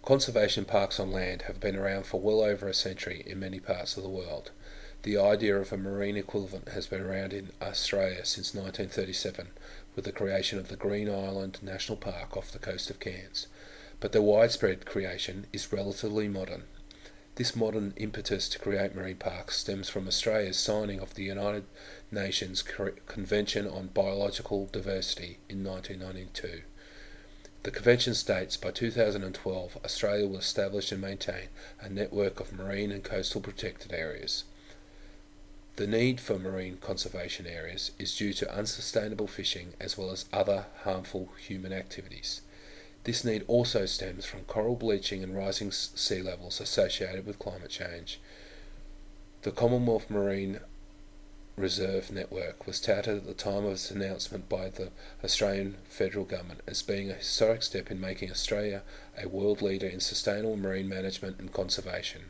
Conservation parks on land have been around for well over a century in many parts of the world. The idea of a marine equivalent has been around in Australia since 1937 with the creation of the Green Island National Park off the coast of Cairns, but the widespread creation is relatively modern. This modern impetus to create marine parks stems from Australia's signing of the United Nations Convention on Biological Diversity in 1992. The convention states by 2012 Australia will establish and maintain a network of marine and coastal protected areas. The need for marine conservation areas is due to unsustainable fishing as well as other harmful human activities. This need also stems from coral bleaching and rising sea levels associated with climate change. The Commonwealth Marine Reserve Network was touted at the time of its announcement by the Australian Federal Government as being a historic step in making Australia a world leader in sustainable marine management and conservation.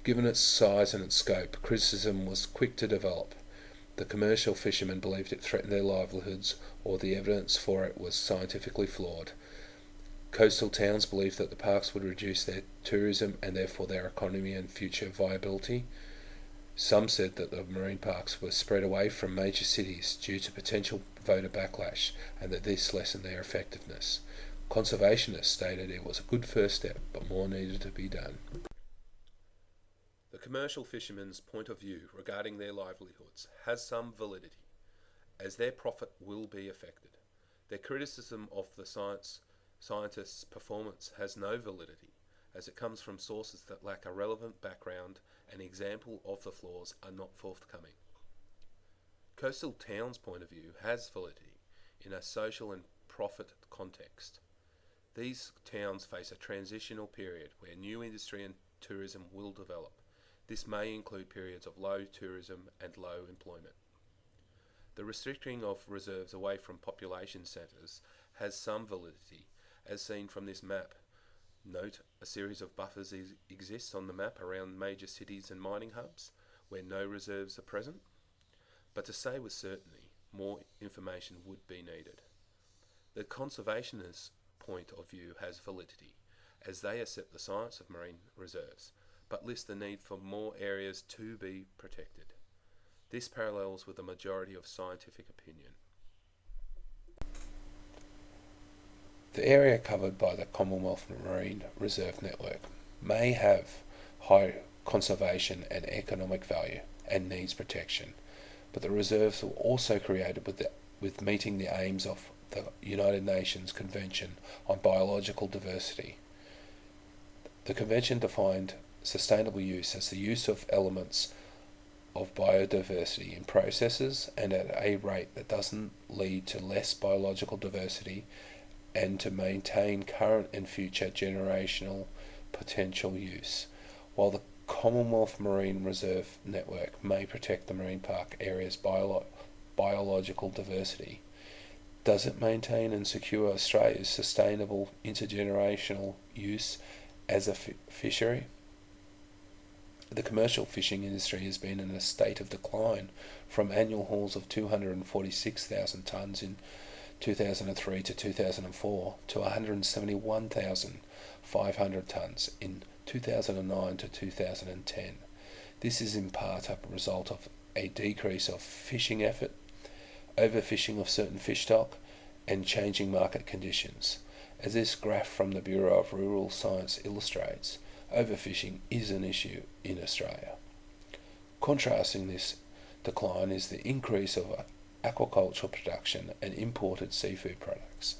Given its size and its scope, criticism was quick to develop. The commercial fishermen believed it threatened their livelihoods, or the evidence for it was scientifically flawed. Coastal towns believed that the parks would reduce their tourism and therefore their economy and future viability. Some said that the marine parks were spread away from major cities due to potential voter backlash and that this lessened their effectiveness. Conservationists stated it was a good first step, but more needed to be done. The commercial fishermen's point of view regarding their livelihoods has some validity, as their profit will be affected. Their criticism of the scientists' performance has no validity, as it comes from sources that lack a relevant background and example of the flaws are not forthcoming. Coastal towns' point of view has validity in a social and profit context. These towns face a transitional period where new industry and tourism will develop. This may include periods of low tourism and low employment. The restricting of reserves away from population centres has some validity, as seen from this map. Note, a series of buffers exists on the map around major cities and mining hubs, where no reserves are present. But to say with certainty, more information would be needed. The conservationists' point of view has validity, as they accept the science of marine reserves, but list the need for more areas to be protected. This parallels with the majority of scientific opinion. The area covered by the Commonwealth Marine Reserve Network may have high conservation and economic value and needs protection, but the reserves were also created with meeting the aims of the United Nations Convention on Biological Diversity. The convention defined sustainable use as the use of elements of biodiversity in processes and at a rate that doesn't lead to less biological diversity, and to maintain current and future generational potential use. While the Commonwealth Marine Reserve Network may protect the marine park area's biological diversity, does it maintain and secure Australia's sustainable intergenerational use as a fishery? The commercial fishing industry has been in a state of decline from annual hauls of 246,000 tonnes in 2003 to 2004 to 171,500 tonnes in 2009 to 2010. This is in part a result of a decrease of fishing effort, overfishing of certain fish stock, and changing market conditions. As this graph from the Bureau of Rural Science illustrates, overfishing is an issue in Australia. Contrasting this decline is the increase of aquaculture production and imported seafood products.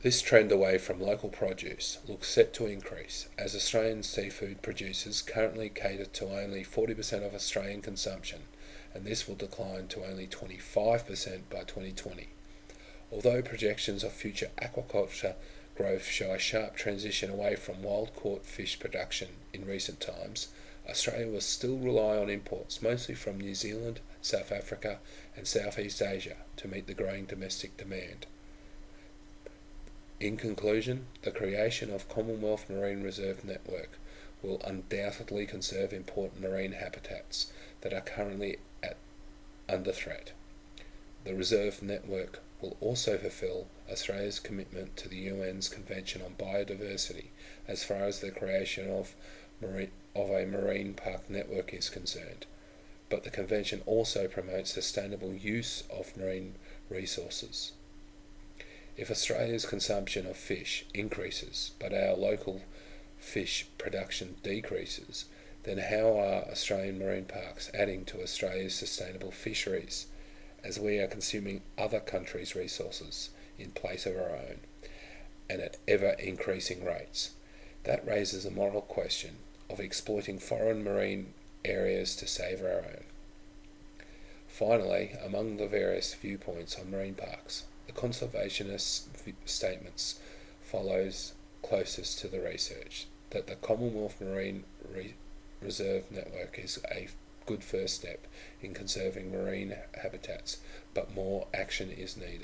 This trend away from local produce looks set to increase, as Australian seafood producers currently cater to only 40% of Australian consumption, and this will decline to only 25% by 2020. Although projections of future aquaculture growth show a sharp transition away from wild-caught fish production in recent times, Australia will still rely on imports, mostly from New Zealand, South Africa and Southeast Asia, to meet the growing domestic demand. In conclusion, the creation of Commonwealth Marine Reserve Network will undoubtedly conserve important marine habitats that are currently under threat. The reserve network will also fulfil Australia's commitment to the UN's Convention on Biodiversity as far as the creation of a marine park network is concerned. But the Convention also promotes sustainable use of marine resources. If Australia's consumption of fish increases but our local fish production decreases, then how are Australian marine parks adding to Australia's sustainable fisheries, as we are consuming other countries' resources in place of our own, and at ever-increasing rates? That raises a moral question of exploiting foreign marine areas to save our own. Finally, among the various viewpoints on marine parks, the conservationist statements follows closest to the research, that the Commonwealth Marine Reserve Network is a good first step in conserving marine habitats, but more action is needed.